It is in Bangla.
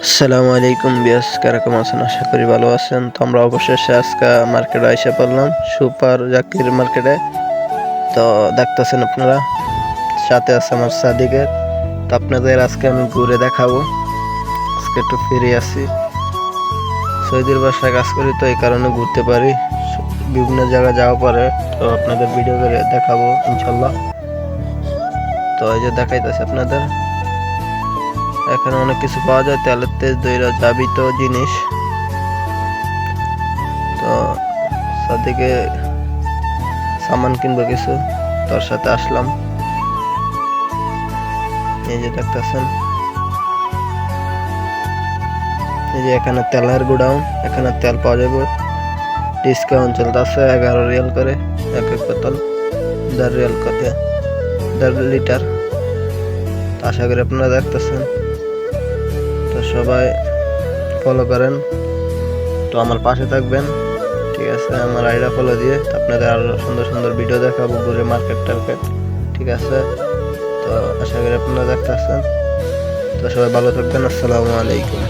আসসালামু আলাইকুম বিয়াস, কিরকম আছেন? আশা করি ভালো আছেন। তো আমরা অবশেষে আজকে মার্কেটে আইসা পড়লাম, সুপার জাকির মার্কেটে। তো দেখতেছেন আপনারা, সাথে আছে আমার সাদিকের। তো আপনাদের আজকে আমি ঘুরে দেখাবো। আজকে একটু ফিরে আসি, সৌদির বাসায় কাজ করি, তো এই কারণে ঘুরতে পারি, বিভিন্ন জায়গায় যাওয়া পরে। তো আপনাদের ভিডিও করে দেখাবো ইনশাল্লাহ। তো এই যে দেখাইতেছি আপনাদের, এখানে অনেক কিছু পাওয়া যায়, তেলের তেল, দইরা যাবিত জিনিস। তো সাদিকে সামান কিনবো কিছু, তোর সাথে আসলাম। এই যে দেখতেছেন, এই যে এখানে তেলের গোডাউন, এখানে তেল পাওয়া যাবে। ডিসকাউন্ট চলতেছে 11 রিয়াল করে এক এক বোতল, 10 রিয়াল করে 10 লিটার। তো আশা করি আপনারা দেখতেছেন। তো সবাই ফলো করেন, তো আমার পাশে থাকবেন, ঠিক আছে? আমার আইডা ফলো দিয়ে আপনাদের আরো সুন্দর সুন্দর ভিডিও দেখাবো, ঘুরে মার্কেট টার্কেট, ঠিক আছে? তো আশা করি আপনারা দেখতেছেন। তো সবাই ভালো থাকবেন। আসসালামু আলাইকুম।